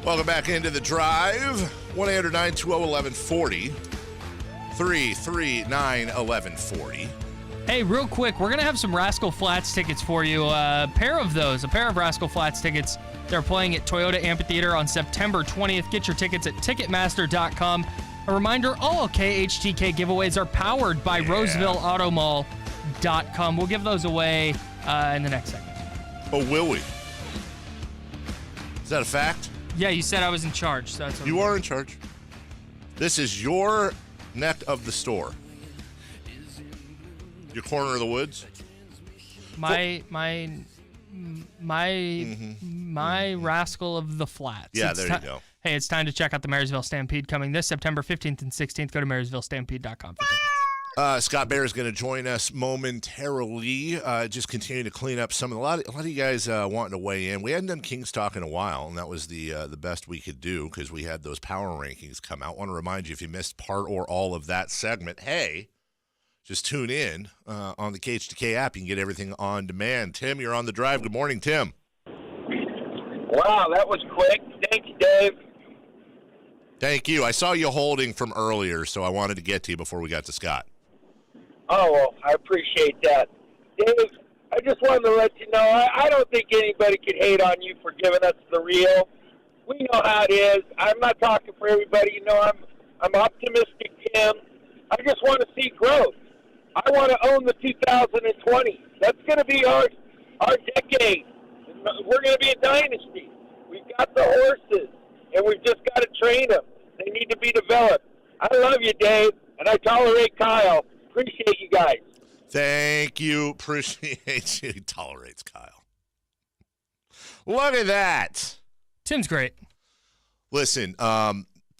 Welcome back into the drive. 1-800-920-1140. 339-1140. Hey, real quick, we're going to have some Rascal Flatts tickets for you. A pair of Rascal Flatts tickets. They're playing at Toyota Amphitheater on September 20th. Get your tickets at Ticketmaster.com. A reminder, all KHTK giveaways are powered by RosevilleAutomall.com. We'll give those away in the next segment. Oh, will we? Is that a fact? Yeah, you said I was in charge. So that's you are in charge. This is your neck of the store. Your corner of the woods. My Rascal of the Flats. Yeah, there you go. Hey, it's time to check out the Marysville Stampede coming this September 15th and 16th. Go to MarysvilleStampede.com for tickets. Scott Bair is going to join us momentarily. Just continue to clean up a lot of you guys wanting to weigh in. We hadn't done Kings Talk in a while, and that was the best we could do because we had those power rankings come out. I want to remind you, if you missed part or all of that segment, hey, just tune in on the KHTK app. You can get everything on demand. Tim, you're on the drive. Good morning, Tim. Wow, that was quick. Thanks, Dave. Thank you. I saw you holding from earlier, so I wanted to get to you before we got to Scott. Oh, well, I appreciate that. Dave, I just wanted to let you know, I don't think anybody could hate on you for giving us the real. We know how it is. I'm not talking for everybody. You know, I'm optimistic, Tim. I just want to see growth. I want to own the 2020. That's going to be our decade. We're going to be a dynasty. We've got the horses, and we've just got to train them. They need to be developed. I love you, Dave, and I tolerate Kyle. Appreciate you guys. Thank you. Appreciate you. He tolerates Kyle. Look at that. Tim's great. Listen,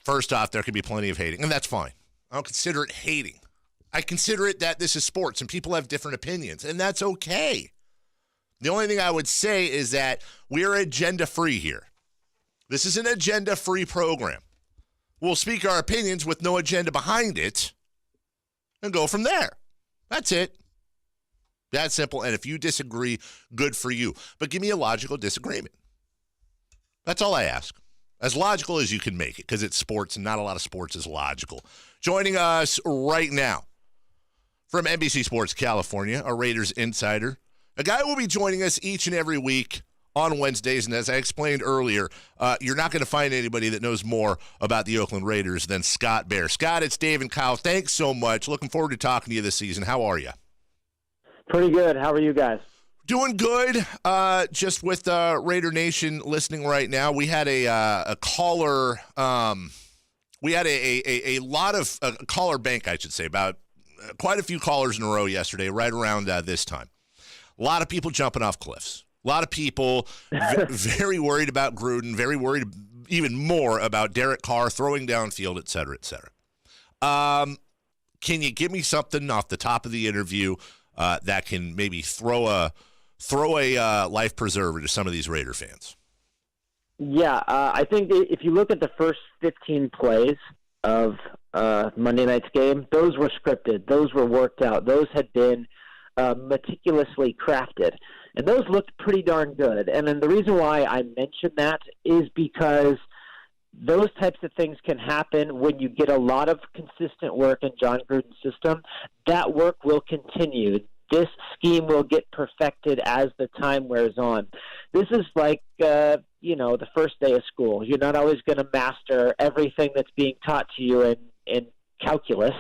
first off, there could be plenty of hating, and that's fine. I don't consider it hating. I consider it that this is sports, and people have different opinions, and that's okay. The only thing I would say is that we're agenda-free here. This is an agenda-free program. We'll speak our opinions with no agenda behind it and go from there. That's it. That simple. And if you disagree, good for you. But give me a logical disagreement. That's all I ask. As logical as you can make it, because it's sports, and not a lot of sports is logical. Joining us right now from NBC Sports California, a Raiders insider, a guy who will be joining us each and every week on Wednesdays, and as I explained earlier, you're not going to find anybody that knows more about the Oakland Raiders than Scott Bair. Scott, it's Dave and Kyle. Thanks so much. Looking forward to talking to you this season. How are you? Pretty good. How are you guys? Doing good. Just with Raider Nation listening right now, we had a caller. We had a lot of caller bank, I should say, about quite a few callers in a row yesterday, right around this time. A lot of people jumping off cliffs. A lot of people very worried about Gruden, very worried even more about Derek Carr throwing downfield, et cetera, et cetera. Can you give me something off the top of the interview that can maybe throw a life preserver to some of these Raider fans? Yeah, I think if you look at the first 15 plays of Monday night's game, those were scripted. Those were worked out. Those had been meticulously crafted. And those looked pretty darn good. And then the reason why I mention that is because those types of things can happen when you get a lot of consistent work in John Gruden's system. That work will continue. This scheme will get perfected as the time wears on. This is like, the first day of school. You're not always going to master everything that's being taught to you in calculus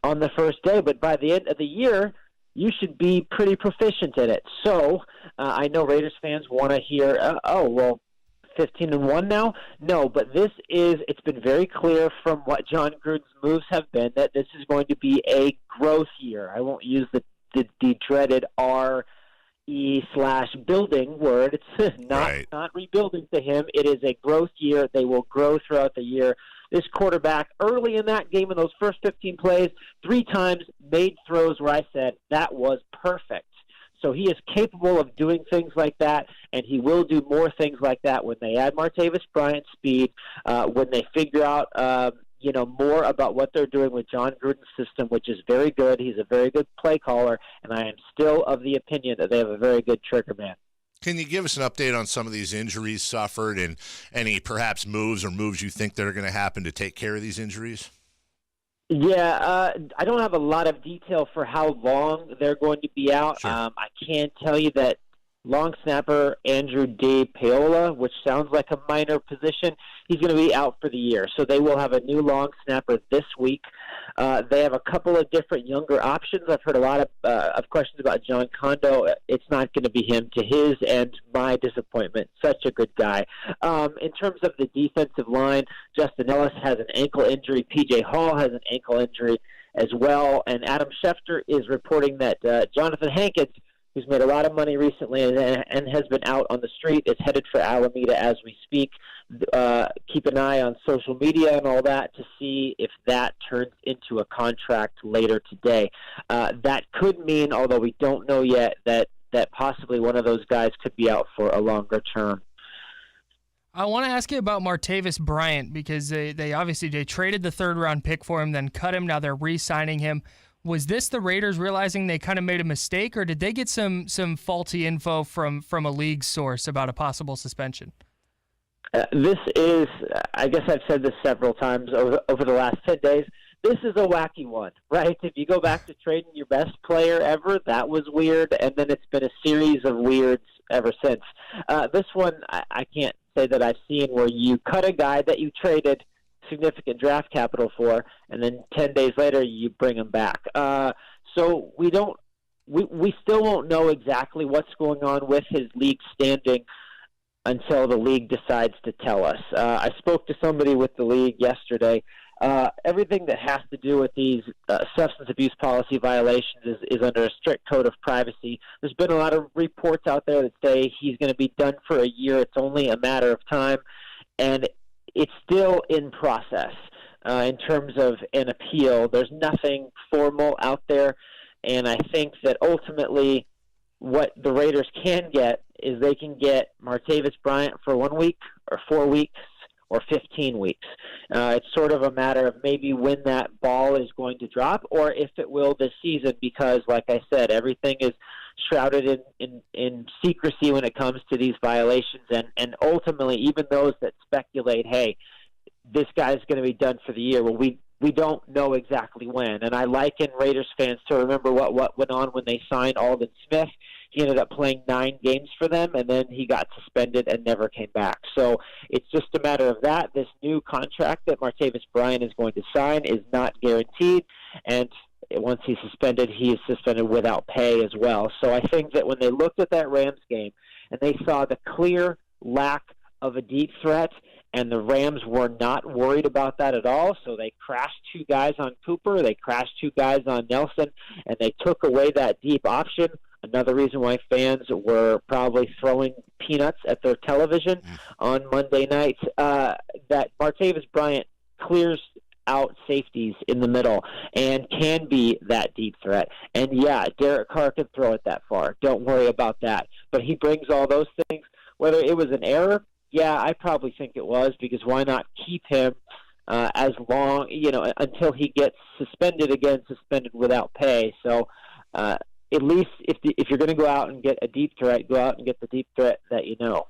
on the first day, but by the end of the year, you should be pretty proficient in it. So I know Raiders fans want to hear, 15-1 now? No, but it's been very clear from what John Gruden's moves have been that this is going to be a growth year. I won't use the dreaded RE/building word. It's not rebuilding to him. It is a growth year. They will grow throughout the year. This quarterback, early in that game, in those first 15 plays, 3 times made throws where I said, that was perfect. So he is capable of doing things like that, and he will do more things like that when they add Martavis Bryant's speed, when they figure out more about what they're doing with John Gruden's system, which is very good. He's a very good play caller, and I am still of the opinion that they have a very good trigger man. Can you give us an update on some of these injuries suffered and any perhaps moves you think that are going to happen to take care of these injuries? Yeah, I don't have a lot of detail for how long they're going to be out. Sure. I can tell you that long snapper Andrew De Paola, which sounds like a minor position, he's going to be out for the year. So they will have a new long snapper this week. They have a couple of different younger options. I've heard a lot of questions about John Kondo. It's not going to be him, to his and my disappointment. Such a good guy. In terms of the defensive line, Justin Ellis has an ankle injury. P.J. Hall has an ankle injury as well. And Adam Schefter is reporting that Jonathan Hankins, who's made a lot of money recently and has been out on the street, is headed for Alameda as we speak. Keep an eye on social media and all that to see if that turns into a contract later today. That could mean, although we don't know yet, that possibly one of those guys could be out for a longer term. I want to ask you about Martavis Bryant, because they obviously traded the third-round pick for him, then cut him. Now they're re-signing him. Was this the Raiders realizing they kind of made a mistake, or did they get some faulty info from a league source about a possible suspension? This is, I guess I've said this several times over the last 10 days, this is a wacky one, right? If you go back to trading your best player ever, that was weird, and then it's been a series of weirds ever since. This one, I can't say that I've seen where you cut a guy that you traded significant draft capital for, and then 10 days later you bring him back. So we still won't know exactly what's going on with his league standing until the league decides to tell us. I spoke to somebody with the league yesterday. Everything that has to do with these substance abuse policy violations is under a strict code of privacy. There's been a lot of reports out there that say he's going to be done for a year. It's only a matter of time, and it's still in process in terms of an appeal. There's nothing formal out there, and I think that ultimately what the Raiders can get is they can get Martavis Bryant for 1 week or 4 weeks or 15 weeks. It's sort of a matter of maybe when that ball is going to drop or if it will this season, because, like I said, everything is shrouded in secrecy when it comes to these violations, and ultimately even those that speculate, hey, this guy's going to be done for the year, well, we don't know exactly when. And I liken Raiders fans to remember what went on when they signed Aldon Smith. He ended up playing 9 games for them, and then he got suspended and never came back. So it's just a matter of that. This new contract that Martavis Bryant is going to sign is not guaranteed, and once he's suspended, he is suspended without pay as well. So I think that when they looked at that Rams game and they saw the clear lack of a deep threat, and the Rams were not worried about that at all, so they crashed 2 guys on Cooper, they crashed 2 guys on Nelson, and they took away that deep option. Another reason why fans were probably throwing peanuts at their television on Monday nights, that Martavis Bryant clears out safeties in the middle and can be that deep threat. And yeah, Derek Carr can throw it that far. Don't worry about that. But he brings all those things. Whether it was an error, yeah, I probably think it was, because why not keep him as long, until he gets suspended without pay. So at least if you're going to go out and get a deep threat, go out and get the deep threat that you know.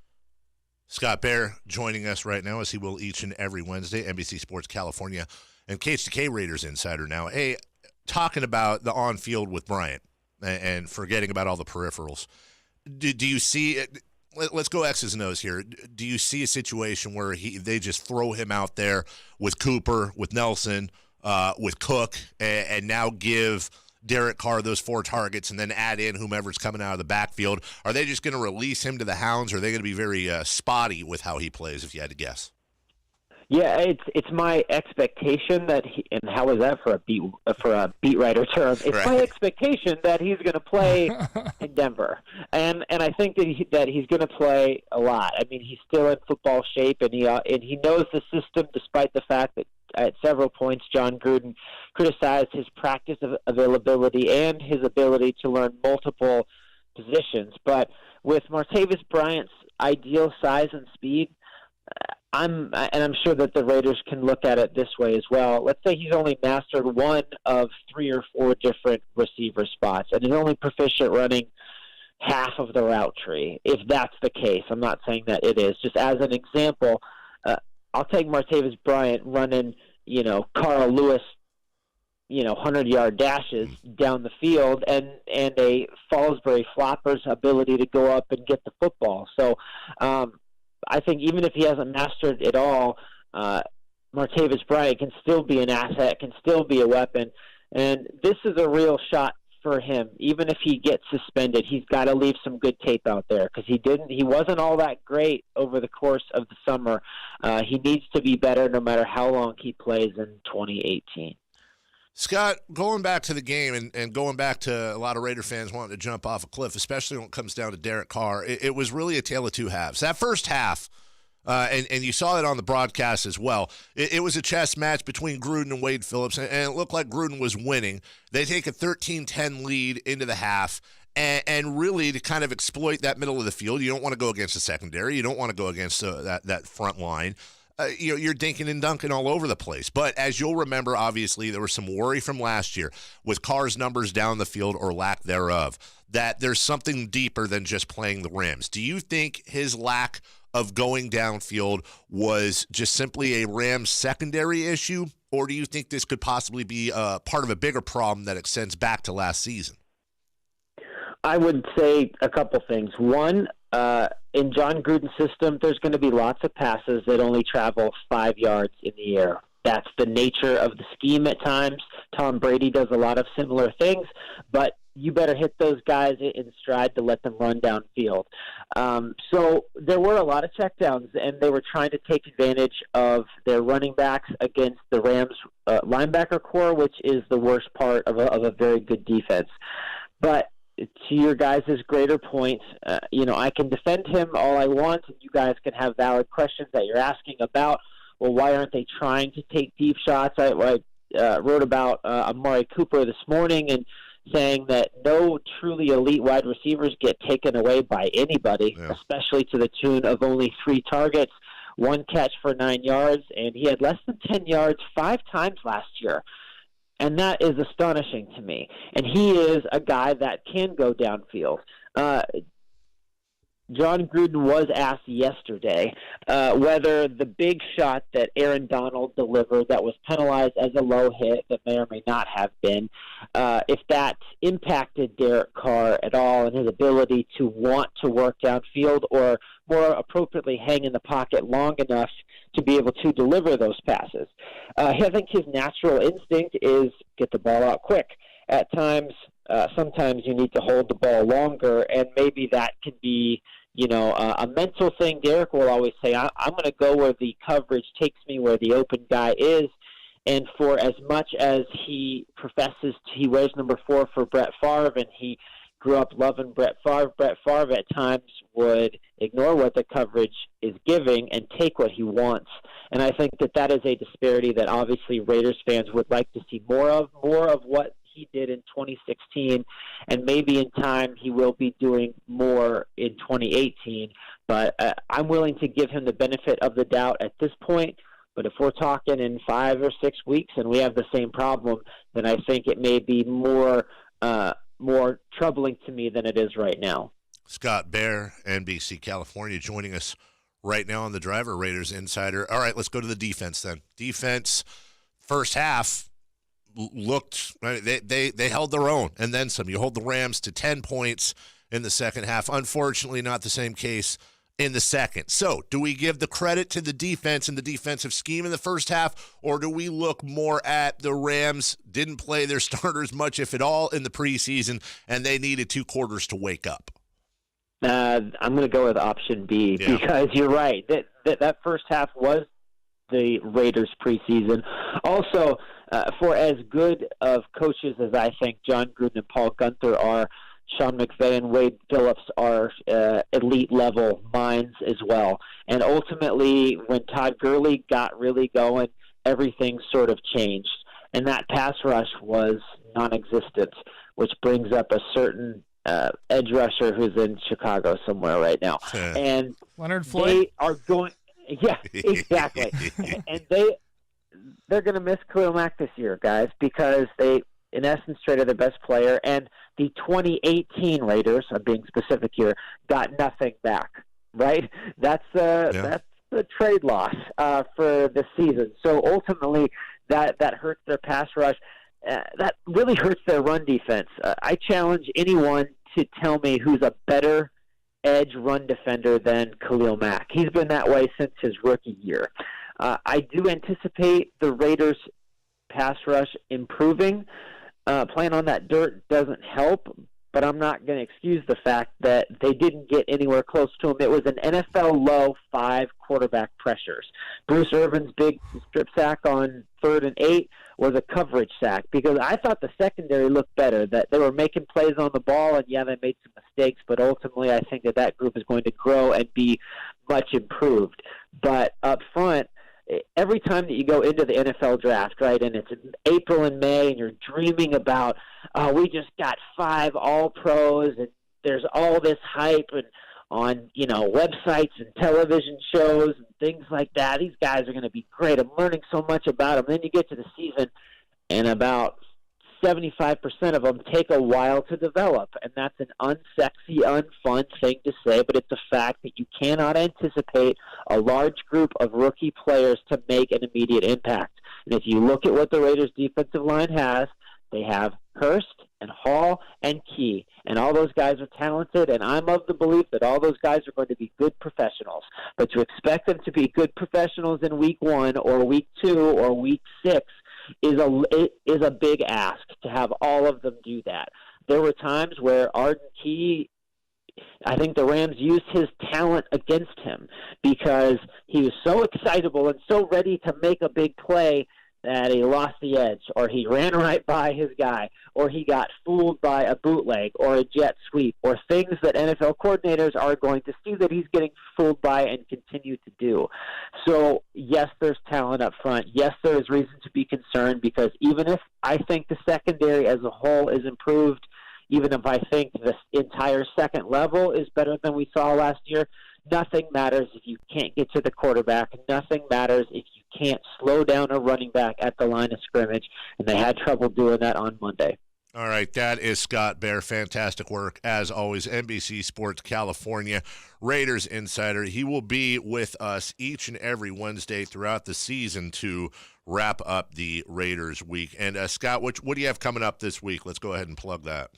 Scott Bair joining us right now, as he will each and every Wednesday, NBC Sports California and KHTK Raiders Insider now. Hey, talking about the on-field with Bryant and forgetting about all the peripherals, do you see it? Let's go X's and O's here. Do you see a situation where they just throw him out there with Cooper, with Nelson, with Cook, and now give Derek Carr those 4 targets and then add in whomever's coming out of the backfield? Are they just going to release him to the hounds, or are they going to be very spotty with how he plays, if you had to guess? Yeah, it's my expectation that and how is that for a beat writer term? It's right. My expectation that he's going to play in Denver, and I think that he's going to play a lot. I mean, he's still in football shape, and he knows the system, despite the fact that at several points John Gruden criticized his practice availability and his ability to learn multiple positions. But with Martavis Bryant's ideal size and speed, I'm sure that the Raiders can look at it this way as well. Let's say he's only mastered one of 3 or 4 different receiver spots, and he's only proficient running half of the route tree, if that's the case. I'm not saying that it is. Just as an example, I'll take Martavis Bryant running, Carl Lewis, 100-yard dashes down the field, and a Fallsbury flopper's ability to go up and get the football. So I think even if he hasn't mastered it all, Martavis Bryant can still be an asset, can still be a weapon, and this is a real shot for him. Even if he gets suspended, he's got to leave some good tape out there, because he wasn't all that great over the course of the summer. He needs to be better no matter how long he plays in 2018. Scott, going back to the game and going back to a lot of Raider fans wanting to jump off a cliff, especially when it comes down to Derek Carr, it was really a tale of two halves. That first half, and you saw it on the broadcast as well, it was a chess match between Gruden and Wade Phillips, and it looked like Gruden was winning. They take a 13-10 lead into the half, and really to kind of exploit that middle of the field. You don't want to go against the secondary. You don't want to go against that front line. You're dinking and dunking all over the place. But as you'll remember, obviously, there was some worry from last year with Carr's numbers down the field or lack thereof, that there's something deeper than just playing the Rams. Do you think his lack of going downfield was just simply a Rams secondary issue, or do you think this could possibly be part of a bigger problem that extends back to last season? I would say a couple things. One, in John Gruden's system, there's going to be lots of passes that only travel 5 yards in the air. That's the nature of the scheme at times. Tom Brady does a lot of similar things, but you better hit those guys in stride to let them run downfield. So there were a lot of checkdowns, and they were trying to take advantage of their running backs against the Rams' linebacker core, which is the worst part of a very good defense. But to your guys' greater point, I can defend him all I want, and you guys can have valid questions that you're asking about, well, why aren't they trying to take deep shots? I wrote about Amari Cooper this morning and saying that no truly elite wide receivers get taken away by anybody, especially to the tune of only 3 targets, 1 catch for 9 yards, and he had less than 10 yards 5 times last year. And that is astonishing to me. And he is a guy that can go downfield. John Gruden was asked yesterday whether the big shot that Aaron Donald delivered that was penalized as a low hit, that may or may not have been, if that impacted Derek Carr at all and his ability to want to work downfield, or more appropriately hang in the pocket long enough to be able to deliver those passes. I think his natural instinct is get the ball out quick. At times, sometimes you need to hold the ball longer, and maybe that can be, a mental thing. Derek will always say, I'm going to go where the coverage takes me, where the open guy is. And for as much as he professes he wears number 4 for Brett Favre, and he grew up loving Brett Favre at times would ignore what the coverage is giving and take what he wants. And I think that is a disparity that obviously Raiders fans would like to see more of what he did in 2016, and maybe in time he will be doing more in 2018. But I'm willing to give him the benefit of the doubt at this point. But if we're talking in 5 or 6 weeks and we have the same problem, then I think it may be more troubling to me than it is right now. Scott Bair, NBC California, joining us right now on the Driver Raiders Insider. All right, let's go to the defense then. Defense, first half, looked, they held their own and then some. You hold the Rams to 10 points in the second half. Unfortunately, not the same case in the second. So do we give the credit to the defense and the defensive scheme in the first half, or do we look more at the Rams didn't play their starters much, if at all, in the preseason, and they needed 2 quarters to wake up? I'm going to go with option B, because you're right. That first half was the Raiders preseason. Also, for as good of coaches as I think John Gruden and Paul Guenther are, Sean McVay and Wade Phillips are elite-level minds as well. And ultimately, when Todd Gurley got really going, everything sort of changed. And that pass rush was non-existent, which brings up a certain edge rusher who's in Chicago somewhere right now. And Leonard Floyd? They are going – yeah, exactly. And they're going to miss Khalil Mack this year, guys, because in essence, traded their best player, and the 2018 Raiders, I'm being specific here, got nothing back, right? That's the trade loss for the season. So ultimately, that hurts their pass rush. That really hurts their run defense. I challenge anyone to tell me who's a better edge run defender than Khalil Mack. He's been that way since his rookie year. I do anticipate the Raiders' pass rush improving. Playing on that dirt doesn't help, but I'm not going to excuse the fact that they didn't get anywhere close to him. It was an NFL low 5 quarterback pressures. Bruce Irvin's big strip sack on 3rd and 8 was a coverage sack because I thought the secondary looked better, that they were making plays on the ball, and yeah, they made some mistakes, but ultimately I think that group is going to grow and be much improved. But up front, every time that you go into the NFL draft, right, and it's April and May, and you're dreaming about, we just got 5 All-Pros, and there's all this hype and on, websites and television shows and things like that. These guys are going to be great. I'm learning so much about them. Then you get to the season, and about 75% of them take a while to develop, and that's an unsexy, unfun thing to say, but it's a fact that you cannot anticipate a large group of rookie players to make an immediate impact. And if you look at what the Raiders' defensive line has, they have Hurst and Hall and Key, and all those guys are talented, and I'm of the belief that all those guys are going to be good professionals. But to expect them to be good professionals in week 1 or week 2 or week 6 is a big ask to have all of them do that. There were times where Arden Key, I think the Rams used his talent against him because he was so excitable and so ready to make a big play that he lost the edge, or he ran right by his guy, or he got fooled by a bootleg or a jet sweep, or things that NFL coordinators are going to see that he's getting fooled by and continue to do. So, yes, there's talent up front. Yes, there is reason to be concerned because even if I think the secondary as a whole is improved, even if I think the entire second level is better than we saw last year, nothing matters if you can't get to the quarterback. Nothing matters if you can't slow down a running back at the line of scrimmage, and they had trouble doing that on Monday. All right, that is Scott Bair. Fantastic work, as always. NBC Sports California Raiders insider. He will be with us each and every Wednesday throughout the season to wrap up the Raiders week. And, Scott, what do you have coming up this week? Let's go ahead and plug that.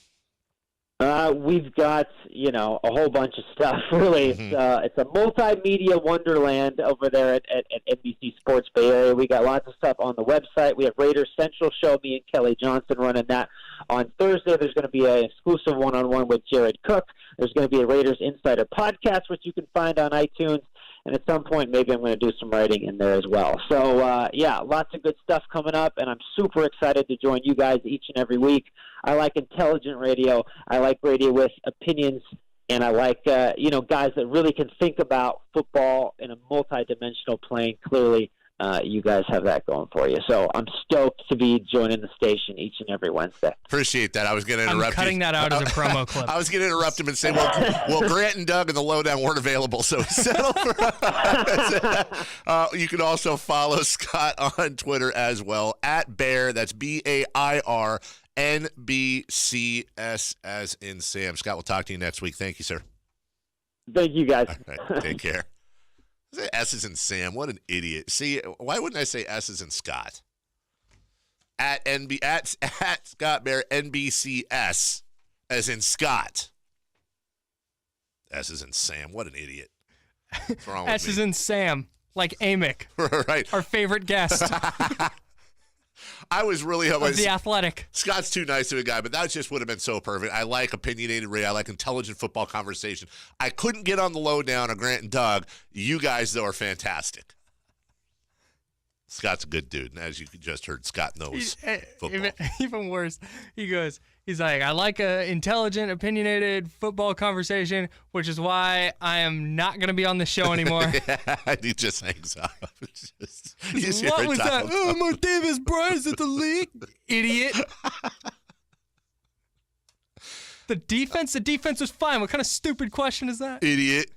We've got, a whole bunch of stuff, really. It's a multimedia wonderland over there at NBC Sports Bay Area. We got lots of stuff on the website. We have Raiders Central Show, me and Kelly Johnson running that. On Thursday, there's going to be an exclusive one-on-one with Jared Cook. There's going to be a Raiders Insider podcast, which you can find on iTunes. And at some point, maybe I'm going to do some writing in there as well. So, lots of good stuff coming up, and I'm super excited to join you guys each and every week. I like intelligent radio. I like radio with opinions, and I like, guys that really can think about football in a multidimensional plane. Clearly, you guys have that going for you. So I'm stoked to be joining the station each and every Wednesday. Appreciate that. I was going to interrupt you. I'm cutting that out as a promo clip. I was going to interrupt him and say, well, Grant and Doug and the Lowdown weren't available, so settle for us. You can also follow Scott on Twitter as well, at Bair. That's Bair, NBCS as in Sam. Scott, we'll talk to you next week. Thank you, sir. Thank you, guys. All right, take care. S is in Sam. What an idiot. See, why wouldn't I say S is in Scott? At Scott Bair, NBCS as in Scott. S is in Sam. What an idiot. What's wrong with S is in Sam, like Amick. Right. Our favorite guest. I was really hoping. The Athletic. Scott's too nice of a guy, but that just would have been so perfect. I like opinionated radio. I like intelligent football conversation. I couldn't get on the Lowdown or Grant and Doug. You guys, though, are fantastic. Scott's a good dude, and as you just heard, Scott knows football. Even worse, he's like, I like a intelligent, opinionated football conversation, which is why I am not going to be on the show anymore. Yeah, he just hangs up. What was that? Oh, Martavis Bryant's at the league. Idiot. The defense was fine. What kind of stupid question is that? Idiot.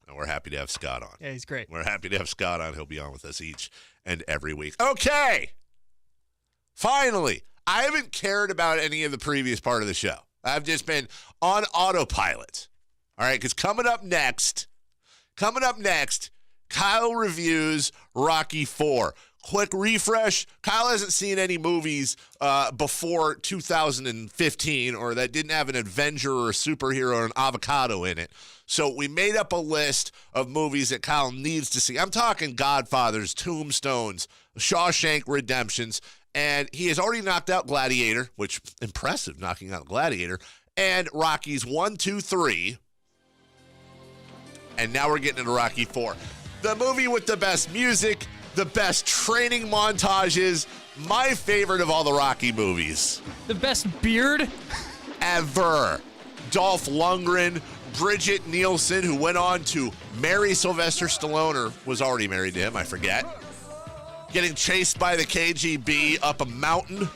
And we're happy to have Scott on. Yeah, he's great. We're happy to have Scott on. He'll be on with us each and every week. Okay. Finally, I haven't cared about any of the previous part of the show. I've just been on autopilot. All right, because coming up next, Kyle reviews Rocky IV. Quick refresh, Kyle hasn't seen any movies before 2015 or that didn't have an Avenger or a superhero or an avocado in it. So we made up a list of movies that Kyle needs to see. I'm talking Godfathers, Tombstones, Shawshank Redemptions, and he has already knocked out Gladiator, which impressive, knocking out Gladiator, and Rockies 1, 2, 3. And now we're getting into Rocky IV. The movie with the best music, the best training montages, my favorite of all the Rocky movies. The best beard? Ever. Dolph Lundgren, Bridget Nielsen, who went on to marry Sylvester Stallone, or was already married to him, I forget. Getting chased by the KGB up a mountain.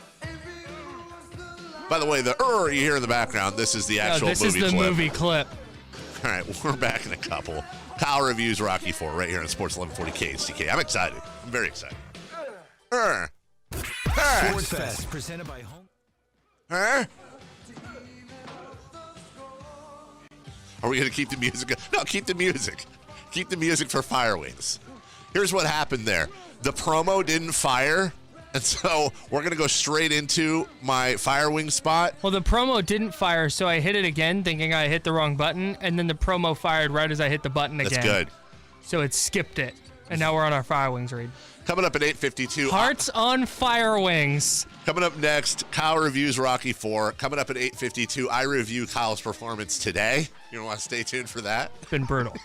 By the way, the you hear in the background, this is the actual movie clip. This is the movie clip. All right, we're back in a couple. Kyle reviews Rocky IV right here on Sports 1140 KHTK. I'm excited. I'm very excited. Sports Fest, presented by Home. Are we going to keep the music? No, keep the music. Keep the music for Fire Wings. Here's what happened there. The promo didn't fire, and so we're going to go straight into my Fire Wing spot. Well, the promo didn't fire, so I hit it again thinking I hit the wrong button, and then the promo fired right as I hit the button again. That's good. So it skipped it, and now we're on our Fire Wings read. Coming up at 8:52. Hearts on Fire Wings. Coming up next, Kyle reviews Rocky IV. Coming up at 8:52, I review Kyle's performance today. You don't want to stay tuned for that? Been brutal.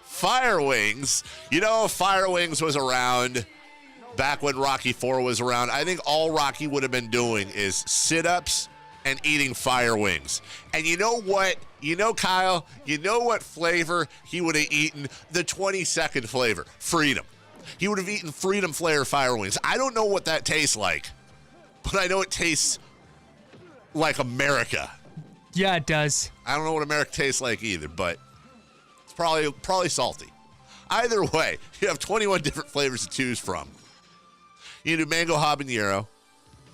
Fire Wings. You know, Fire Wings was around back when Rocky IV was around. I think all Rocky would have been doing is sit-ups and eating Fire Wings. And you know what? You know, Kyle, you know what flavor he would have eaten? The 22nd flavor, Freedom. He would have eaten Freedom Flavor Fire Wings. I don't know what that tastes like, but I know it tastes like America. Yeah, it does. I don't know what America tastes like either, but it's probably salty. Either way, you have 21 different flavors to choose from. You can do mango habanero,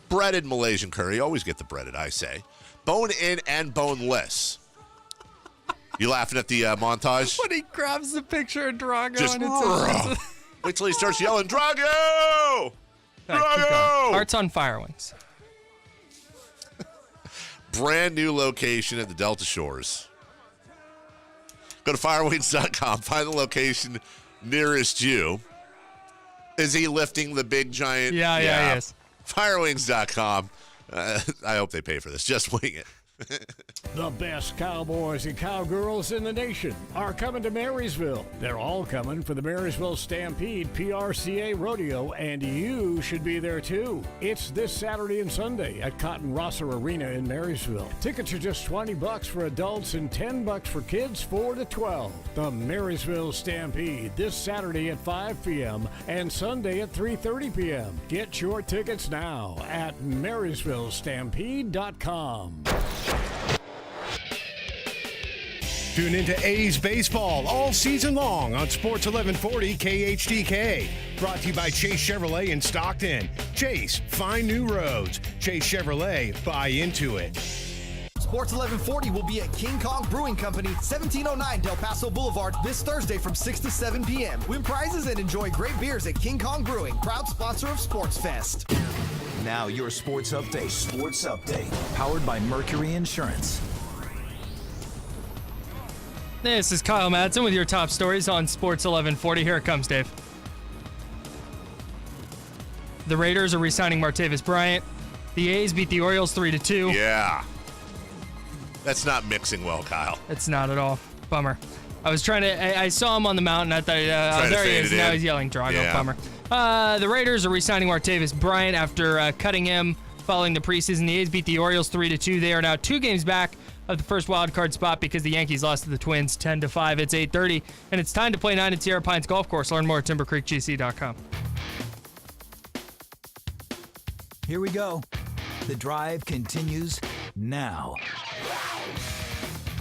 breaded Malaysian curry. Always get the breaded, I say. Bone-in and boneless. You laughing at the montage? When he grabs the picture of Drago Just and it's wait till he starts yelling, Drago! Drago! Hearts on Fire Wings. Brand new location at the Delta Shores. Go to firewings.com. Find the location nearest you. Is he lifting the big giant? Yeah, he is. Firewings.com. I hope they pay for this. Just wing it. The best cowboys and cowgirls in the nation are coming to Marysville. They're all coming for the Marysville Stampede PRCA Rodeo, and you should be there too. It's this Saturday and Sunday at Cotton Rosser Arena in Marysville. Tickets are just $20 for adults and $10 for kids 4 to 12. The Marysville Stampede this Saturday at 5 p.m. and Sunday at 3:30 p.m. Get your tickets now at MarysvilleStampede.com. Tune into A's baseball all season long on Sports 1140 KHTK. Brought to you by Chase Chevrolet in Stockton. Chase, find new roads. Chase Chevrolet, buy into it. Sports 1140 will be at King Kong Brewing Company, 1709 Del Paso Boulevard, this Thursday from 6 to 7 p.m. Win prizes and enjoy great beers at King Kong Brewing, proud sponsor of Sports Fest. Now your sports update. Powered by Mercury Insurance. This is Kyle Madson with your top stories on Sports 1140. Here it comes, Dave. The Raiders are re-signing Martavis Bryant. The A's beat the Orioles 3-2. Yeah. That's not mixing well, Kyle. It's not at all. Bummer. I was trying to... I saw him on the mountain. I thought, there he is. Now he's yelling Drago. Yeah. Bummer. The Raiders are re-signing Martavis Bryant after cutting him following the preseason. The A's beat the Orioles 3-2. They are now 2 games back of the first wild card spot because the Yankees lost to the Twins 10-5. It's 8:30, and it's time to play 9 at Sierra Pines Golf Course. Learn more at TimberCreekGC.com. Here we go. The drive continues now.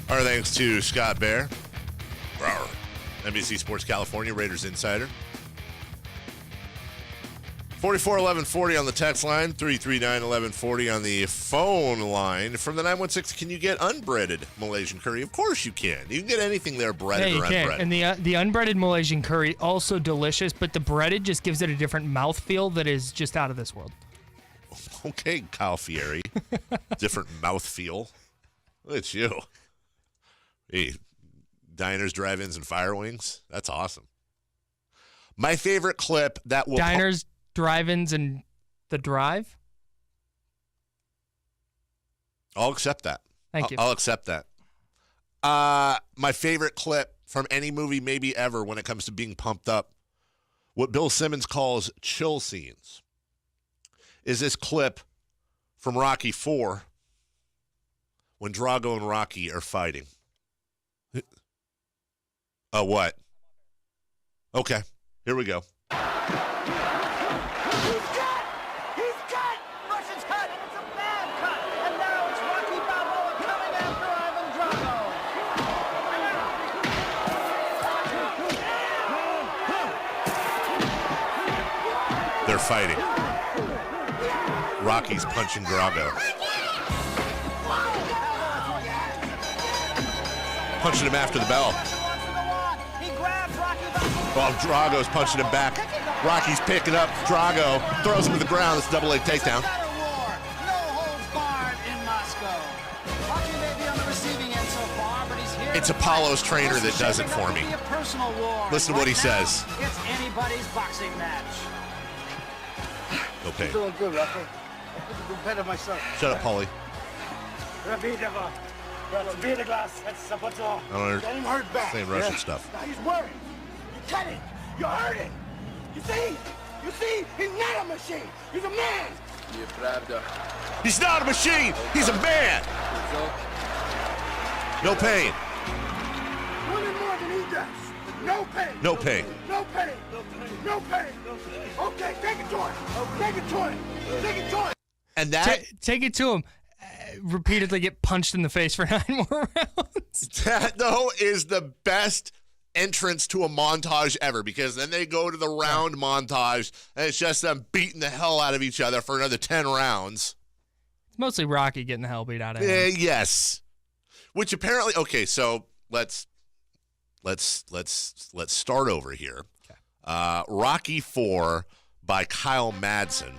Our thanks to Scott Bair, NBC Sports California, Raiders Insider. 441140 on the text line, 339-1140 on the phone line. From the 916, can you get unbreaded Malaysian curry? Of course you can. You can get anything there, breaded or unbreaded. And the unbreaded Malaysian curry, also delicious, but the breaded just gives it a different mouthfeel that is just out of this world. Okay, Kyle Fieri. Different mouthfeel. Look at you. Hey, diners, drive-ins, and fire wings. That's awesome. My favorite clip that will... Diners, drive-ins, and the drive? I'll accept that. Thank you. I'll accept that. My favorite clip from any movie maybe ever when it comes to being pumped up, what Bill Simmons calls chill scenes, is this clip from Rocky IV when Drago and Rocky are fighting. Oh, what? Okay, here we go. He's cut! Russian's cut, and it's a bad cut! And now it's Rocky Balboa coming after Ivan Drago! They're fighting. Rocky's punching Drago. Punching him after the bell. Well, Drago's punching him back. Rocky's picking up Drago, throws him to the ground. It's a double leg takedown. It's Apollo's trainer that does it for me. Listen to what he says. It's anybody's boxing match. No pain. Doing good, Russell. I'm better myself. Shut up, Paulie. I I don't Getting hurt back. Saying Russian stuff. Now he's worried. You're cutting. You're hurting. You see? You see? He's not a machine. He's a man. He's not a machine. He's a man. No pain. Winning more than he does. No pain. No pain. No pain. No pain. Okay, take it to him. Take it to him. Take it to him. And that... Take it to him. Repeatedly get punched in the face for 9 more rounds. That, though, is the best entrance to a montage ever, because then they go to the round montage, and it's just them beating the hell out of each other for another 10 rounds. It's mostly Rocky getting the hell beat out of him. Yes. Which apparently... Okay, so let's start over here. Okay. Rocky IV by Kyle Madson.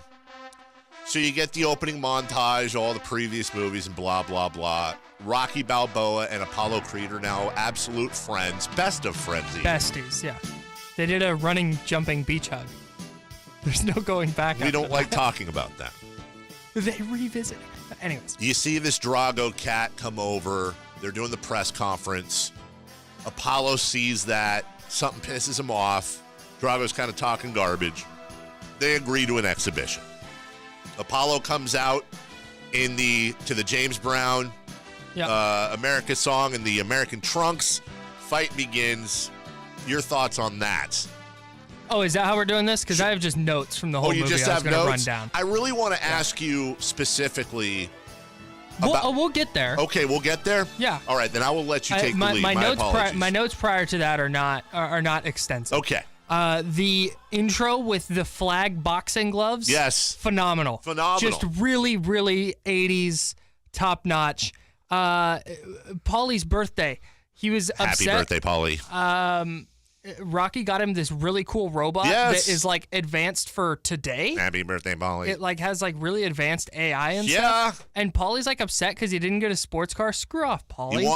So you get the opening montage, all the previous movies, and blah, blah, blah. Rocky Balboa and Apollo Creed are now absolute friends, best of friends even. Besties, yeah. They did a running, jumping beach hug. There's no going back. We don't like talking about that. They revisit. Anyways. You see this Drago cat come over. They're doing the press conference. Apollo sees that. Something pisses him off. Drago's kind of talking garbage. They agree to an exhibition. Apollo comes out to the James Brown America song and the American Trunks. Fight begins. Your thoughts on that? Oh, is that how we're doing this? Because I have just notes from the whole movie. You just I was have gonna notes? Run down. I really want to ask you specifically. We'll get there. Okay, we'll get there? Yeah. All right, then I will let you take the lead. My notes prior to that are not extensive. Okay. The intro with the flag boxing gloves. Yes. Phenomenal. Just really, really 80s top notch. Paulie's birthday. He was upset. Happy birthday, Paulie. Rocky got him this really cool robot that is like advanced for today. Happy birthday, Paulie. It like has like really advanced AI and stuff. And Paulie's like upset because he didn't get a sports car. Screw off, Paulie. He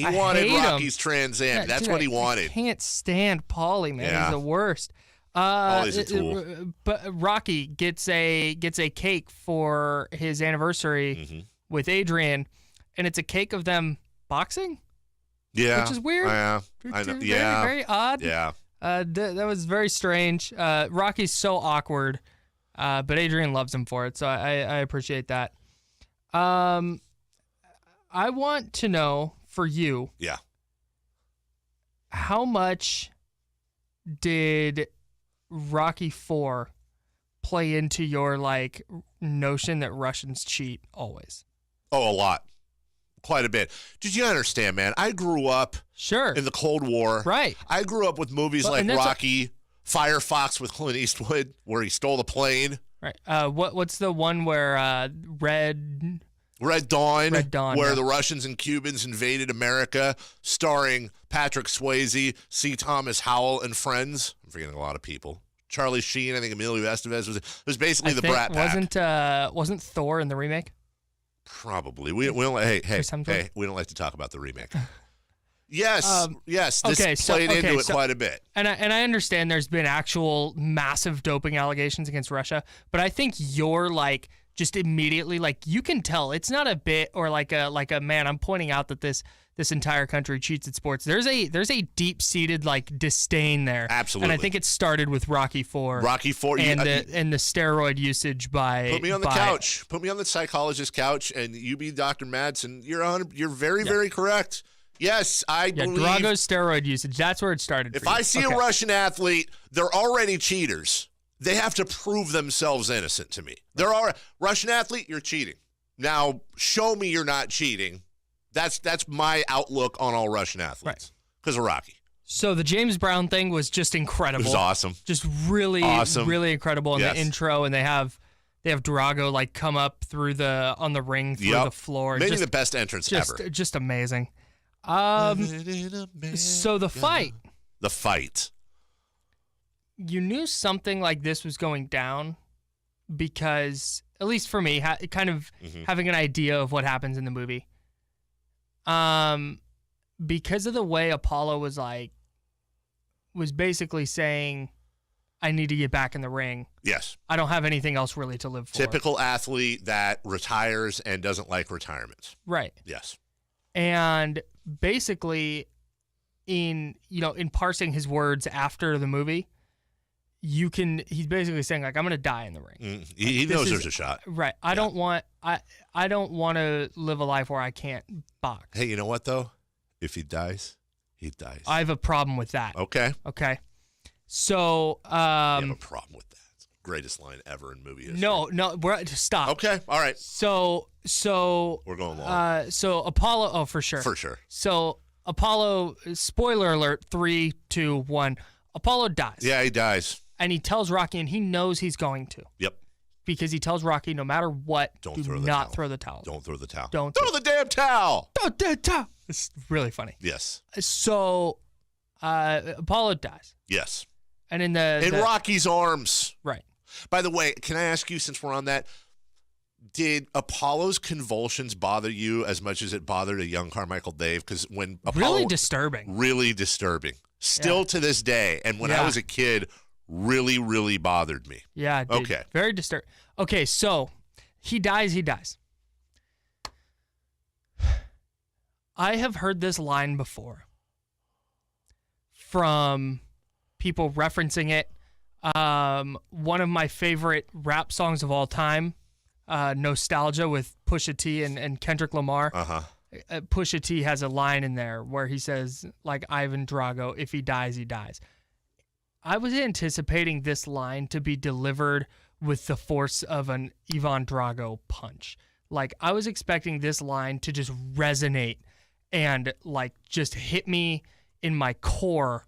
wanted Rocky's Trans Am. Yeah, That's what he wanted. I can't stand Paulie, man. Yeah. He's the worst. Paulie's a tool. But Rocky gets a cake for his anniversary with Adrian, and it's a cake of them boxing. Yeah, which is weird. I know. Yeah, very odd. Yeah, that was very strange. Rocky's so awkward, but Adrian loves him for it, so I appreciate that. I want to know for you. Yeah. How much did Rocky IV play into your like notion that Russians cheat always? Oh, a lot. Quite a bit. Did you understand, man? I grew up in the Cold War. Right. I grew up with movies like Rocky Firefox with Clint Eastwood, where he stole the plane. Right. What's the one where Red Dawn, where yeah. the Russians and Cubans invaded America, starring Patrick Swayze, C. Thomas Howell, and friends. I'm forgetting a lot of people. Charlie Sheen, I think Emilio Estevez was basically the Brat Pack. Wasn't Thor in the remake? Probably. We don't. Hey, we don't like to talk about the remake. Yes. This played into it quite a bit. And I understand there's been actual massive doping allegations against Russia, but I think you're like just immediately like you can tell it's not a bit or like a man. I'm pointing out that this entire country cheats at sports. There's a deep seated like disdain there. Absolutely. And I think it started with Rocky IV. And the steroid usage by. Put me on the couch. Put me on the psychologist's couch, and you be Dr. Madson. You're very very correct. Yes, I believe. Drago's steroid usage. That's where it started. If I see a Russian athlete, they're already cheaters. They have to prove themselves innocent to me. They're all Russian athlete, you're cheating. Now, show me you're not cheating. That's my outlook on all Russian athletes because of Rocky. So the James Brown thing was just incredible. It was awesome. Just really awesome. Really incredible in the intro, and they have Drago like come up on the ring through the floor. Maybe the best entrance ever. Just amazing. So the fight. The fight. You knew something like this was going down because, at least for me, kind of having an idea of what happens in the movie. Because of the way Apollo was basically saying, I need to get back in the ring. Yes. I don't have anything else really to live for. Typical athlete that retires and doesn't like retirement. Right. Yes. And basically, in parsing his words after the movie, he's basically saying like, I'm going to die in the ring. He knows there's a shot. Right. I don't want to live a life where I can't box. Hey, you know what though? If he dies, he dies. I have a problem with that. Okay. So, you have a problem with that. It's the greatest line ever in movie history. No, stop. Okay. All right. So we're going long. So Apollo, for sure. For sure. So Apollo, spoiler alert, 3, 2, 1. Apollo dies. Yeah, he dies. And he tells Rocky, and he knows he's going to. Yep. Because he tells Rocky, no matter what, do not throw the towel. Don't throw the towel. Don't throw the damn towel. Throw the towel. It's really funny. Yes. So Apollo dies. Yes. And in Rocky's arms. Right. By the way, can I ask you, since we're on that, did Apollo's convulsions bother you as much as it bothered a young Carmichael Dave? Because when Apollo, really disturbing. Still to this day, and when I was a kid, really, really bothered me. Yeah. Dude, okay. Very disturbing. Okay, so he dies. I have heard this line before from people referencing it. One of my favorite rap songs of all time, Nostalgia with Pusha T and Kendrick Lamar. Pusha T has a line in there where he says, like Ivan Drago, if he dies, he dies. I was anticipating this line to be delivered with the force of an Ivan Drago punch. Like, I was expecting this line to just resonate and, like, just hit me in my core.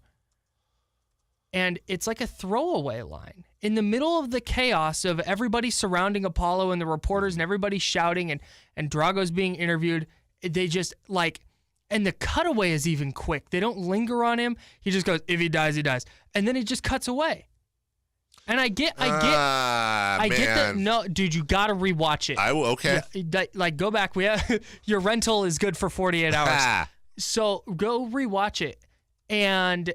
And it's like a throwaway line. In the middle of the chaos of everybody surrounding Apollo and the reporters and everybody shouting and Drago's being interviewed, they just, like, and the cutaway is even quick. They don't linger on him. He just goes, if he dies, he dies. And then he just cuts away. And I get that. No, dude, you got to rewatch it. I will. Okay. Like, go back. Your rental is good for 48 hours. So go rewatch it. And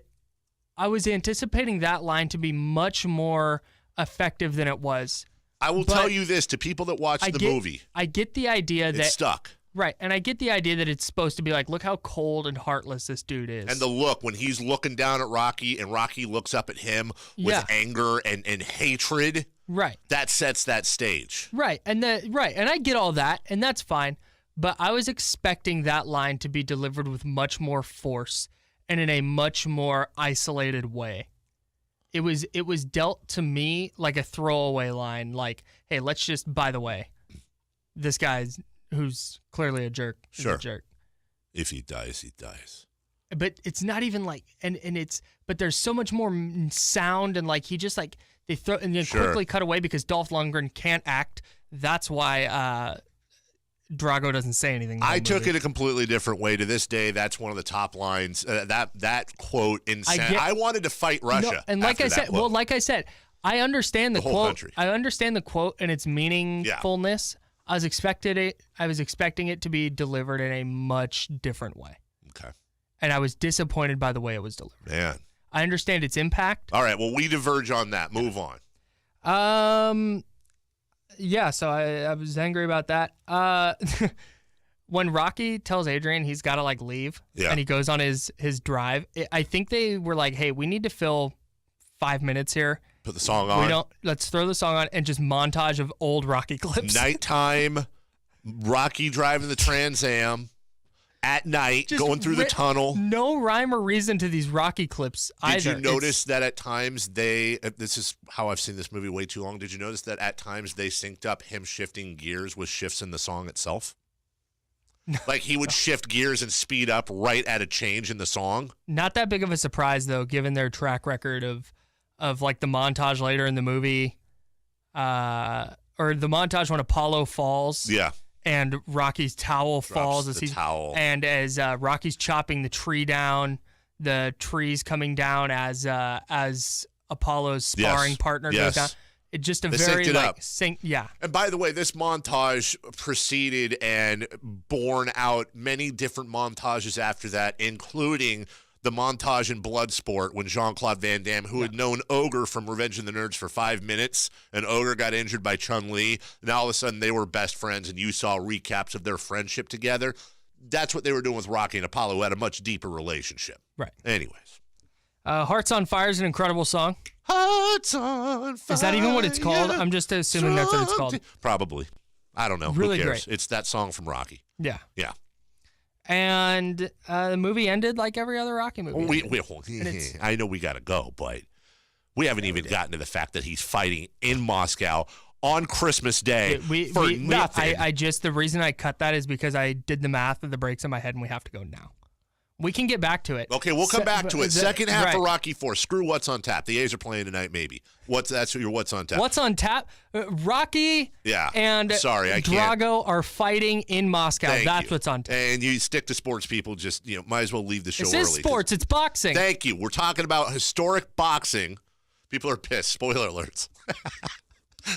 I was anticipating that line to be much more effective than it was. I will tell you this to people that watch the movie. I get the idea that it's stuck. Right, and I get the idea that it's supposed to be like, look how cold and heartless this dude is. And the look, when he's looking down at Rocky and Rocky looks up at him with anger and hatred, right, that sets that stage. Right, and I get all that, and that's fine, but I was expecting that line to be delivered with much more force and in a much more isolated way. It was dealt to me like a throwaway line, like, hey, let's just, by the way, this guy's who's clearly a jerk. Sure. A jerk. If he dies, he dies. But it's not even like, but there's so much more sound, and like he just like they throw and then quickly cut away because Dolph Lundgren can't act. That's why Drago doesn't say anything. I took it a completely different way. To this day, that's one of the top lines. That quote I wanted to fight Russia. No, and like I said, I understand the quote. Country. I understand the quote and its meaningfulness. Yeah. I was expecting it to be delivered in a much different way. Okay. And I was disappointed by the way it was delivered. Man. I understand its impact. All right, well, we diverge on that. Move on. Yeah, so I was angry about that. When Rocky tells Adrian he's got to, like, leave, and he goes on his drive, I think they were like, hey, we need to fill 5 minutes here. Put the song on. Let's throw the song on and just montage of old Rocky clips. Nighttime, Rocky driving the Trans Am. At night, just going through the tunnel. No rhyme or reason to these Rocky clips either. Did you notice that at times this is how I've seen this movie way too long. Did you notice that at times they synced up him shifting gears with shifts in the song itself? Like he would shift gears and speed up right at a change in the song? Not that big of a surprise, though, given their track record of like the montage later in the movie, or the montage when Apollo falls. Yeah. And Rocky's towel falls and as Rocky's chopping the tree down, the tree's coming down as Apollo's sparring partner goes down. It just yeah. And by the way, this montage preceded and borne out many different montages after that, including the montage in Bloodsport when Jean-Claude Van Damme, who had known Ogre from Revenge of the Nerds for 5 minutes, and Ogre got injured by Chun-Li. Now all of a sudden they were best friends, and you saw recaps of their friendship together. That's what they were doing with Rocky and Apollo, who had a much deeper relationship. Right. Anyways. Hearts on Fire is an incredible song. Hearts on Fire. Is that even what it's called? I'm just assuming that's what it's called. Probably. I don't know. Really Who cares? Great. It's that song from Rocky. Yeah. Yeah. And the movie ended like every other Rocky movie. I know we got to go, but we haven't even gotten to the fact that he's fighting in Moscow on Christmas Day for nothing. The reason I cut that is because I did the math of the breaks in my head, and we have to go now. We can get back to it. Okay, we'll come back to it. Second half of Rocky IV. Screw what's on tap. The A's are playing tonight, maybe. That's your what's on tap. What's on tap? Rocky and Drago are fighting in Moscow. That's what's on tap. And you stick to sports, people. Just might as well leave the show early. This is sports. It's boxing. Thank you. We're talking about historic boxing. People are pissed. Spoiler alerts.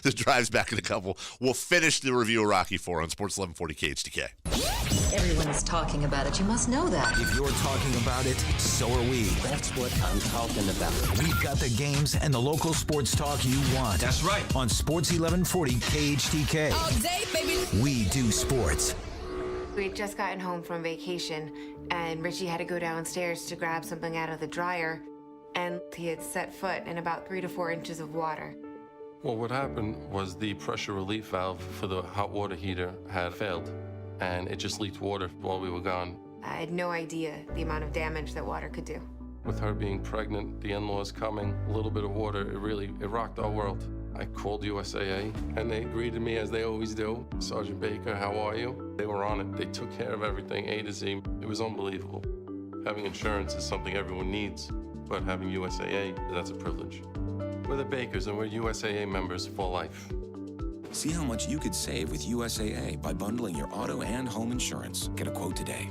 The drive's back in a couple. We'll finish the review of Rocky IV on Sports 1140 KHTK. Everyone's talking about it. You must know that. If you're talking about it, so are we. That's what I'm talking about. We've got the games and the local sports talk you want. That's right. On Sports 1140 KHTK. All day, baby. We do sports. We had just gotten home from vacation, and Richie had to go downstairs to grab something out of the dryer, and he had set foot in about 3 to 4 inches of water. Well, what happened was the pressure relief valve for the hot water heater had failed, and it just leaked water while we were gone. I had no idea the amount of damage that water could do. With her being pregnant, the in-laws coming, a little bit of water, it rocked our world. I called USAA, and they greeted me as they always do. Sergeant Baker, how are you? They were on it. They took care of everything, A to Z. It was unbelievable. Having insurance is something everyone needs, but having USAA, that's a privilege. We're the Bakers, and we're USAA members for life. See how much you could save with USAA by bundling your auto and home insurance. Get a quote today.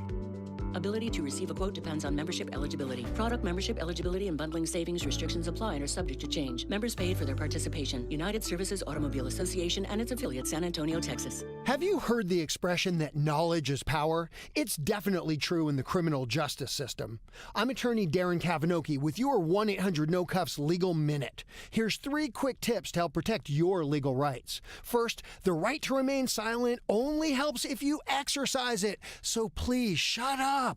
Ability to receive a quote depends on membership eligibility. Product membership eligibility and bundling savings restrictions apply and are subject to change. Members paid for their participation. United Services Automobile Association and its affiliate, San Antonio, Texas. Have you heard the expression that knowledge is power? It's definitely true in the criminal justice system. I'm attorney Darren Kavanoki with your 1-800-NO-CUFFS Legal Minute. Here's 3 quick tips to help protect your legal rights. First, the right to remain silent only helps if you exercise it, so please shut up.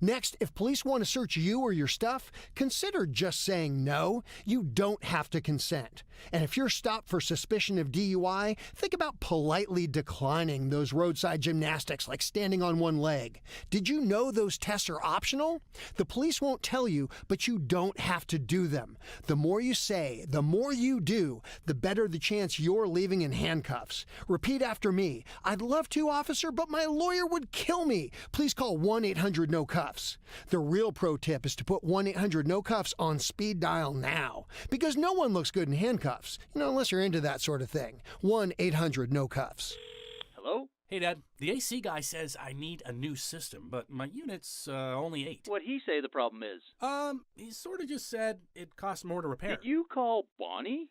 Next, if police want to search you or your stuff, consider just saying no. You don't have to consent. And if you're stopped for suspicion of DUI, think about politely declining those roadside gymnastics like standing on one leg. Did you know those tests are optional? The police won't tell you, but you don't have to do them. The more you say, the more you do, the better the chance you're leaving in handcuffs. Repeat after me. I'd love to, officer, but my lawyer would kill me. Please call 1-800-NO-CUFFS. cuffs. The real pro tip is to put 1-800-NO-CUFFS on speed dial now, because no one looks good in handcuffs, unless you're into that sort of thing. 1-800-NO-CUFFS. Hello? Hey, Dad. The AC guy says I need a new system, but my unit's only 8. What'd he say the problem is? He sort of just said it costs more to repair. Did you call Bonnie?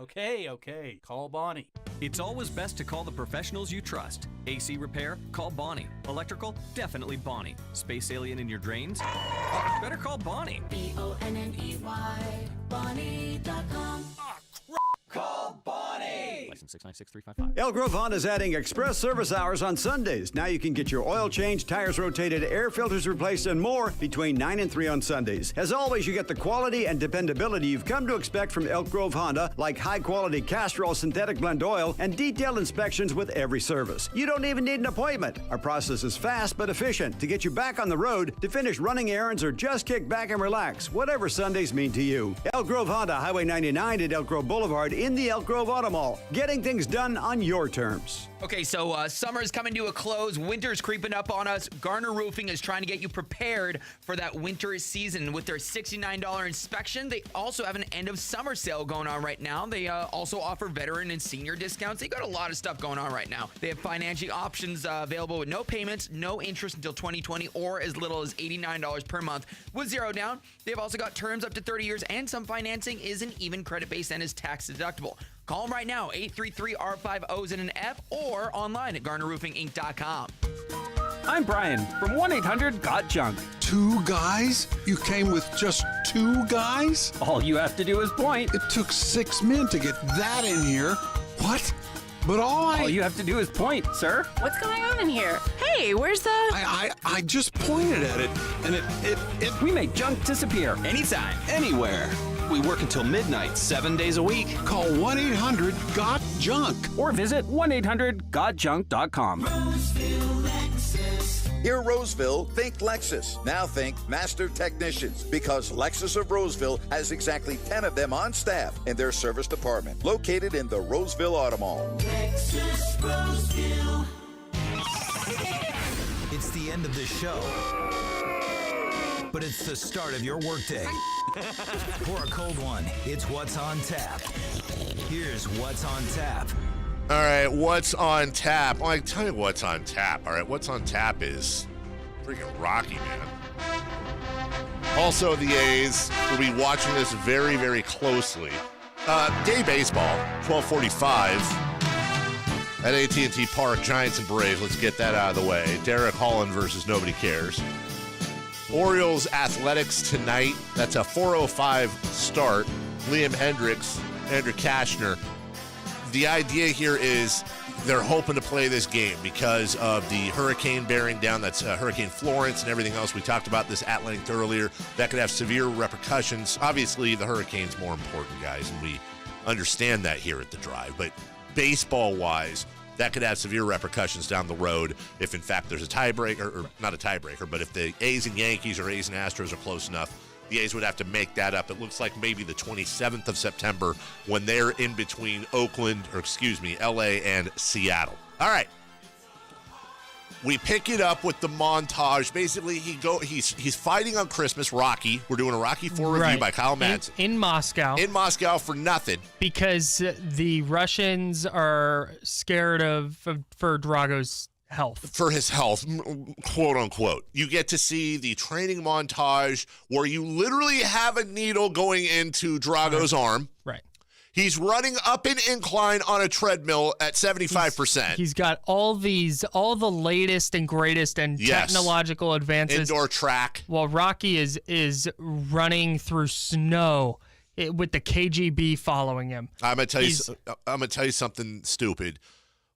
Okay. Call Bonnie. It's always best to call the professionals you trust. AC repair? Call Bonnie. Electrical? Definitely Bonnie. Space alien in your drains? Oh, better call Bonnie. Bonney. Bonnie.com. Call Bonnie! License 696355. Elk Grove Honda is adding express service hours on Sundays. Now you can get your oil changed, tires rotated, air filters replaced, and more between 9 and 3 on Sundays. As always, you get the quality and dependability you've come to expect from Elk Grove Honda, like high-quality Castrol synthetic blend oil and detailed inspections with every service. You don't even need an appointment. Our process is fast but efficient to get you back on the road, to finish running errands, or just kick back and relax, whatever Sundays mean to you. Elk Grove Honda, Highway 99 at Elk Grove Boulevard in the Elk Grove Auto Mall. Getting things done on your terms. Okay, so summer is coming to a close. Winter's creeping up on us. Garner Roofing is trying to get you prepared for that winter season with their $69 inspection. They also have an end of summer sale going on right now. They also offer veteran and senior discounts. They got a lot of stuff going on right now. They have financing options available with no payments, no interest until 2020, or as little as $89 per month with 0 down. They've also got terms up to 30 years, and some financing isn't even credit-based and is tax-deductible. Call them right now, 833-R5O's and an F, or online at GarnerRoofingInc.com. I'm Brian from 1-800-GOT-JUNK. 2 guys? You came with just 2 guys? All you have to do is point. It took 6 men to get that in here. What? But all you have to do is point, sir. What's going on in here? Hey, where's the... I just pointed at it, and it... We make junk disappear. Anytime. Anywhere. We work until midnight, 7 days a week. Call 1-800-GOT-JUNK. Or visit 1-800-GOTJUNK.com. Roseville, Lexus. Here, Roseville, think Lexus. Now think Master Technicians, because Lexus of Roseville has exactly 10 of them on staff in their service department, located in the Roseville Auto Mall. Lexus Roseville. It's the end of the show, but it's the start of your workday. Pour a cold one. It's What's on Tap. Here's What's on Tap. All right, what's on tap? Well, I can tell you what's on tap. All right, what's on tap is freaking Rocky, man. Also, the A's will be watching this very, very closely. Day baseball, 12:45 at AT&T Park, Giants and Braves. Let's get that out of the way. Derek Holland versus nobody cares. Orioles Athletics tonight. That's a 4:05 start. Liam Hendricks, Andrew Kashner. The idea here is they're hoping to play this game because of the hurricane bearing down. That's Hurricane Florence and everything else. We talked about this at length earlier. That could have severe repercussions. Obviously, the hurricane's more important, guys, and we understand that here at The Drive. But baseball-wise, that could have severe repercussions down the road if, in fact, there's a tiebreaker, or not a tiebreaker, but if the A's and Yankees or A's and Astros are close enough, the A's would have to make that up. It looks like maybe the 27th of September when they're in between LA and Seattle. All right. We pick it up with the montage. Basically, he's fighting on Christmas, Rocky. We're doing a Rocky IV review by Kyle Madson. In Moscow. In Moscow for nothing. Because the Russians are scared for Drago's health. For his health, quote unquote. You get to see the training montage where you literally have a needle going into Drago's arm. Right. He's running up an incline on a treadmill at 75%. He's got all the latest and greatest and technological advances. Indoor track. While Rocky is running through snow with the KGB following him. I'm gonna tell you something stupid.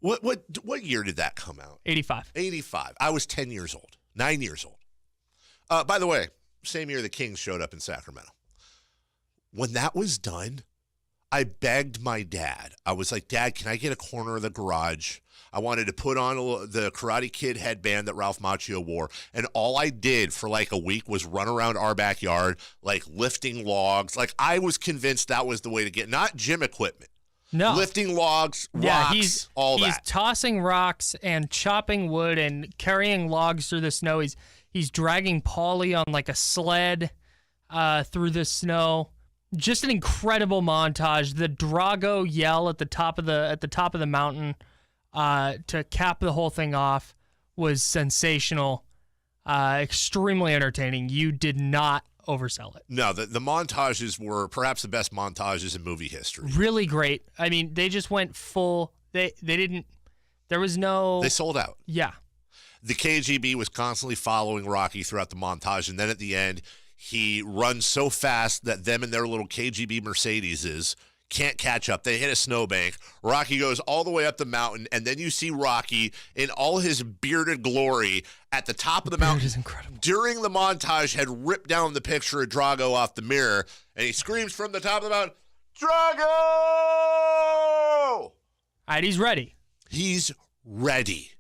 What year did that come out? 85. 85. I was 10 years old. 9 years old. By the way, same year the Kings showed up in Sacramento. When that was done, I begged my dad. I was like, Dad, can I get a corner of the garage? I wanted to put on the Karate Kid headband that Ralph Macchio wore. And all I did for like a week was run around our backyard, like lifting logs. Like I was convinced that was the way to get, not gym equipment. No. Lifting logs, rocks, all that. He's tossing rocks and chopping wood and carrying logs through the snow. He's dragging Paulie on like a sled through the snow. Just an incredible montage. The Drago yell at the top of the mountain to cap the whole thing off was sensational. Extremely entertaining. You did not oversell it. No, the montages were perhaps the best montages in movie history. Really great. I mean, they just went full. They didn't. There was no. They sold out. Yeah. The KGB was constantly following Rocky throughout the montage, and then at the end, he runs so fast that them and their little KGB Mercedeses can't catch up. They hit a snowbank. Rocky goes all the way up the mountain, and then you see Rocky in all his bearded glory at the top of the mountain. Is incredible. During the montage, had ripped down the picture of Drago off the mirror, and he screams from the top of the mountain, Drago! All right, he's ready. He's ready.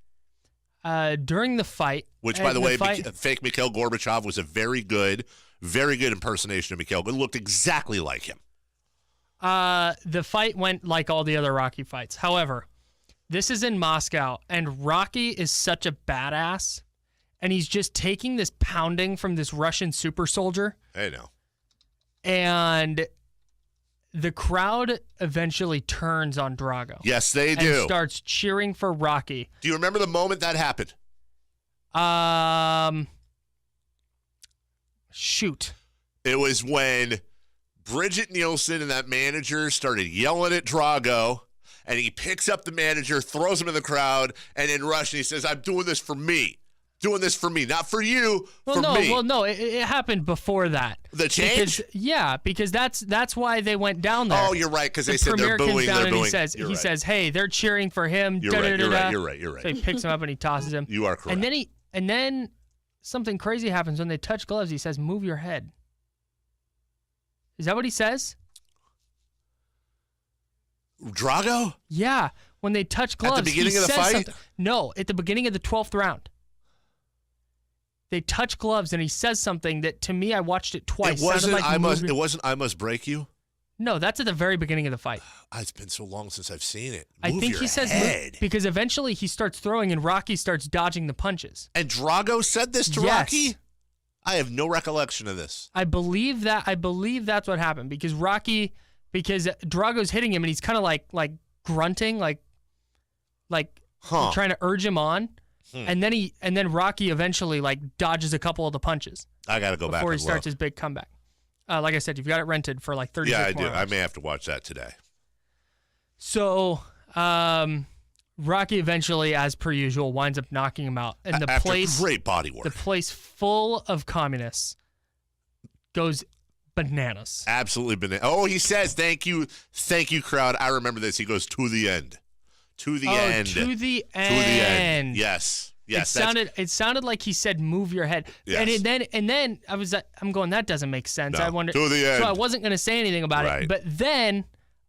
During the fight. Which, by the way, fake Mikhail Gorbachev was a very good impersonation of Mikhail. It looked exactly like him. The fight went like all the other Rocky fights. However, this is in Moscow, and Rocky is such a badass, and he's just taking this pounding from this Russian super soldier. I know. And the crowd eventually turns on Drago. Yes, they do. And starts cheering for Rocky. Do you remember the moment that happened? Shoot. It was when Bridget Nielsen and that manager started yelling at Drago, and he picks up the manager, throws him in the crowd, and in Russian he says, I'm doing this for me. Doing this for me, not for you, for me. Well, no, it happened before that. The change? Because that's why they went down there. Oh, you're right, because they said they're booing. They're booing. He says, hey, they're cheering for him. You're right. So he picks him up and he tosses him. You are correct. And then something crazy happens when they touch gloves. He says, move your head. Is that what he says? Drago? Yeah. When they touch gloves. At the beginning of the fight? Something. No, at the beginning of the 12th round. They touch gloves and he says something that to me, I watched it twice. It wasn't I must break you? No, that's at the very beginning of the fight. It's been so long since I've seen it. I think he says head. Because eventually he starts throwing and Rocky starts dodging the punches. And Drago said this to Rocky? I have no recollection of this. I believe that's what happened because Drago's hitting him and he's kind of like grunting, like trying to urge him on. And then Rocky eventually dodges a couple of the punches. I got to go back before he starts his big comeback. Like I said, you've got it rented for 30 Yeah, I more do. hours. I may have to watch that today. So, Rocky eventually, as per usual, winds up knocking him out. And After great body work. The place full of communists goes bananas. Absolutely bananas. Oh, he says, thank you, crowd. I remember this. He goes, to the end. To the end. To the end. Yes. It sounded like he said, "Move your head." Yes. And then I'm going, that doesn't make sense. No, I wonder. to the end. So I wasn't going to say anything about it. But then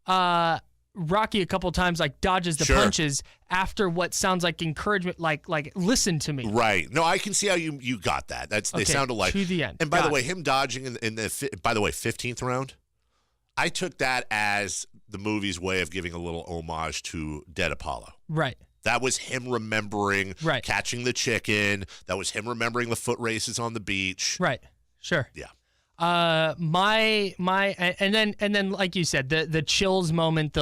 Rocky a couple times dodges the punches after what sounds like encouragement, like listen to me. Right. No, I can see how you got that. They sounded like to the end. And by the way, him dodging in the 15th round, I took that as the movie's way of giving a little homage to Dead Apollo. Right. That was him remembering catching the chicken. That was him remembering the foot races on the beach. Right. Sure. Yeah. And then like you said, the chills moment,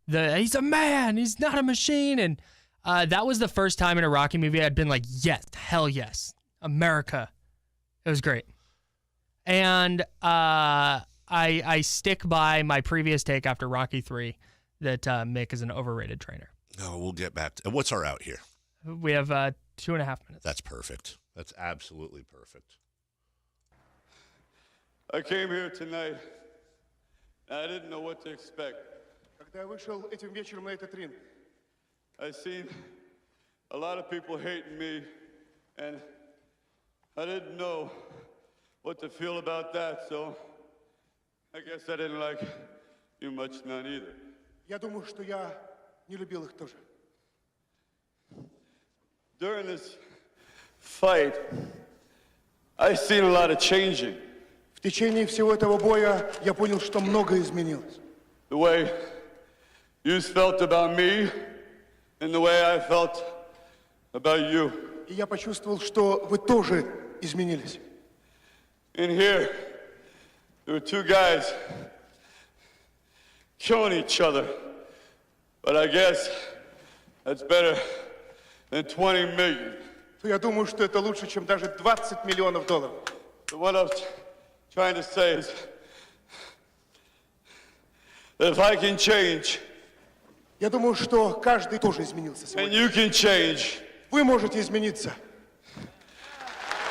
he's a man, he's not a machine, and that was the first time in a Rocky movie I'd been like, yes, hell yes, America. It was great. And I stick by my previous take after Rocky 3 that Mick is an overrated trainer. No, we'll get back to what's our out here. We have 2.5 minutes. That's perfect. That's absolutely perfect. I came here tonight, and I didn't know what to expect. I seen a lot of people hating me, and I didn't know what to feel about that, so I guess I didn't like you much, none either. During this fight, I seen a lot of changing. В течение всего этого боя я понял, что многое изменилось. The way you felt about me and the way I felt about you. И я почувствовал, что вы тоже изменились. In here, there were two guys killing each other. But I guess that's better than 20 million. Я думаю, что это лучше, чем даже 20 миллионов долларов. So what I was trying to say is that if I can change, я думаю, что каждый тоже изменился сегодня. And you can change. Вы можете измениться.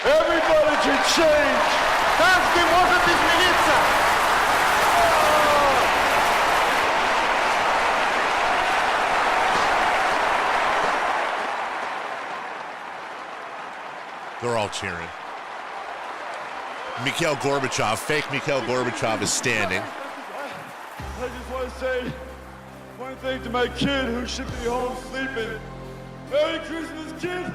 Everybody can change. Каждый может измениться. They're all cheering. Mikhail Gorbachev, fake Mikhail Gorbachev is standing. I just want to say one thing to my kid who should be home sleeping. Merry Christmas, kid!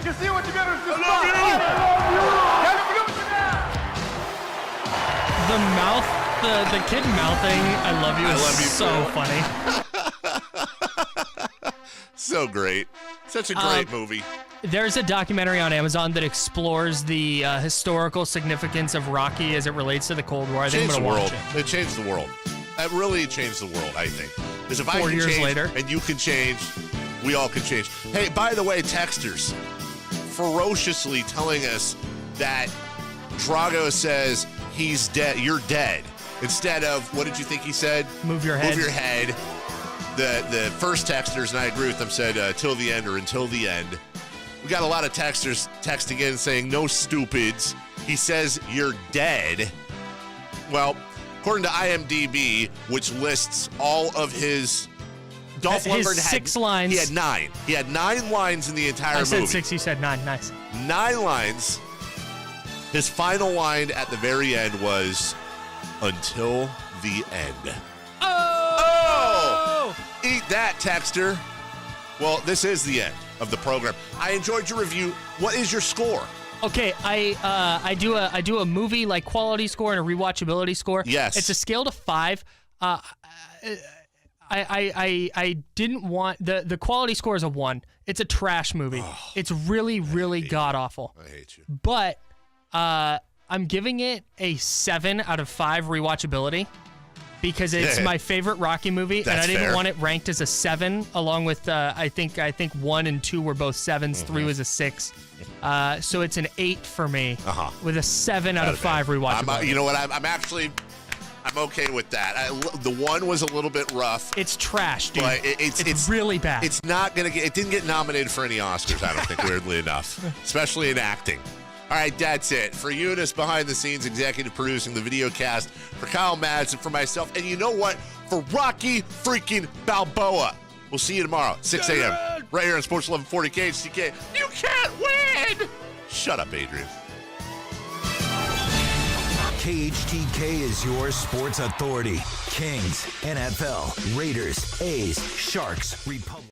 Счастливо тебе Рождество! I love you! Я люблю тебя! The mouth, the kid mouthing, I love you is so funny. So great. Such a great movie. There's a documentary on Amazon that explores the historical significance of Rocky as it relates to the Cold War. I think I'm going to watch it. It changed the world. It really changed the world, I think. Because if 4 years later, and you can change, we all can change. Hey, by the way, texters ferociously telling us that Drago says he's dead. You're dead. Instead of, what did you think he said? Move your head. Move your head. The first texters, and I agree with them, said till the end or until the end. We got a lot of texters texting in saying, no stupids. He says you're dead. Well, according to IMDb, which lists all of his... Dolph Lundgren had 6 lines. He had 9. He had 9 lines in the entire movie. I said 6, you said 9. Nice. 9 lines. His final line at the very end was, until the end. Oh! Eat that, texter. Well, this is the end of the program. I enjoyed your review. What is your score? Okay, I do a movie like quality score and a rewatchability score. Yes. It's a scale to 5. I didn't want the quality score is a 1. It's a trash movie. Oh, it's really, really god awful. I hate you. But I'm giving it a 7 out of 5 rewatchability because it's my favorite Rocky movie, and I didn't want it ranked as a 7. Along with I think 1 and 2 were both 7s. 3 was a 6. So it's an 8 for me with a 7 out of 5 rewatchability. You know what? I'm okay with that. The 1 was a little bit rough. It's trash, dude. But it's really bad. It's not gonna get. It didn't get nominated for any Oscars. I don't think. Weirdly enough, especially in acting. All right, that's it for Eunice behind the scenes, executive producing the video cast. For Kyle Madson, for myself, and you know what? For Rocky freaking Balboa. We'll see you tomorrow, 6 a.m. right here on Sports 1140 KHTK. You can't win. Shut up, Adrian. KHTK is your sports authority. Kings, NFL, Raiders, A's, Sharks, Republic.